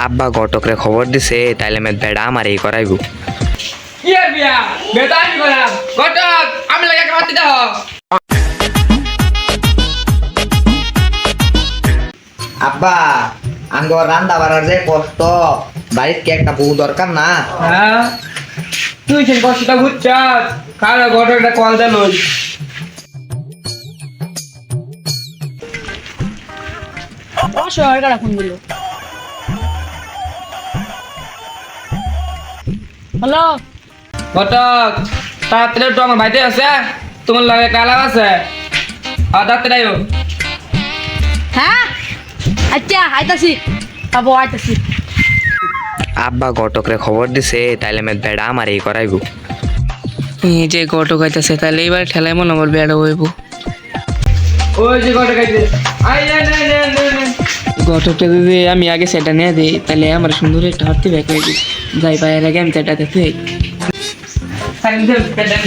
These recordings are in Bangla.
আব্বা ঘটকরে খবর দিছে তাইলে মেদ বেড়া আমার এই করাইব। কি আর বিয়া বেটা আমি করাম ঘটক আমি লাগে একটা মাতি দাও। আব্বা আঙ্গ রান্না বাড়ার যে কষ্ট বাড়িতে কি একটা বউ দরকার না? হ্যাঁ তুই সেই কষ্টটা বুঝছাস কারো ঘটকটা কল দেন ওই সরকার এখন দিল। হ্যালো ঘটক তাড়াতাড়ি একটু আমার ভাইতে আছে তোমার লাগে কালাম আছে আর তাড়াতাড়ি আইও। হ্যাঁ আচ্ছা আইতাছি বাবু আইতাছি। আব্বা ঘটকরে খবর দিছে তাইলে মেদ বেড়া আমার এই করাইব। এই যে ঘটক আইতাছে তাহলে এবার ঠেলায় মনে আমার বেড়া হইব। ওই যে ঘটক আইছে আই নে নে নে নে নে ঘটকটা যদি আমি আগে সেটা নিয়ে দিই তাহলে আমার সুন্দর একটা হাতে ব্যাগ হয়ে দিই যাই বাইরে আগে আমি সেটা দেখতে সাইন দে পেটেন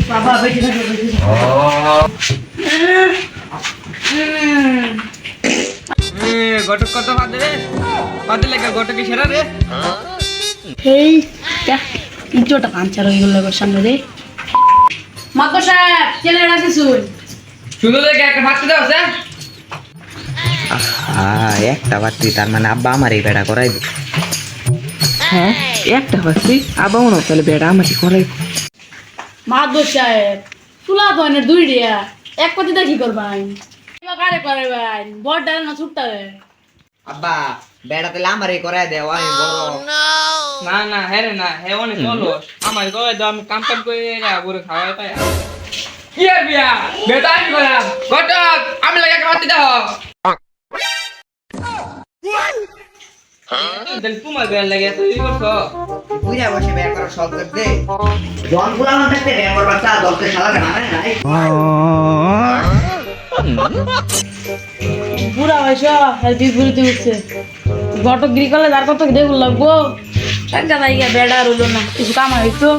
বাবা বেঁচে থাকবে বেঁচে ঘটক কত বাদে রে বাদে লাগে ঘটক কি সেরা রে এই ইজ্জতটা কাঞ্চার হয়ে গেল সামনে রে। মাকো সাহেব চলে রাখি শুন। শুধু লাগে একটা মাতি দাও আছে হ্যাঁ একটা বাতি তার মানে আব্বা আমার এই বেড়া করাইব। হ্যাঁ একটা পাচ্ছি আবার মনে হয় তাহলে বেড়া আমাকে করাই। মাকো সাহেব তুলা ধনের দুই রিয়া এক পতি দা কি করবাই কারে করে ভাই বড় ডালে না ছুটতে আব্বা বেড়া তাহলে আমার এই করাই দেও আমি বড়। না না হ্যাঁ রে না হ্যাঁ অনেক চলো আমার গলায় দাও আমি কাম করে ঘুরে খাওয়াই পাই। কি আর বিয়া বেটা আমি করাম ঘটক আমি লাগে একটা মাতি দাও। তোমার বেড়া লাগে তুই করছো বুঝা বসে বের করার শখ করতে জন পুরানো থাকতে বের করবার চা দশটা শালাকে মানে নাই। বুড়া হয়েছে আর বিপরীতে উঠছে ঘটক গিরি করলে তার কত দেখুন লাগবো একটা জায়গা বেড়া রইল না কিছু কামাই হইতো।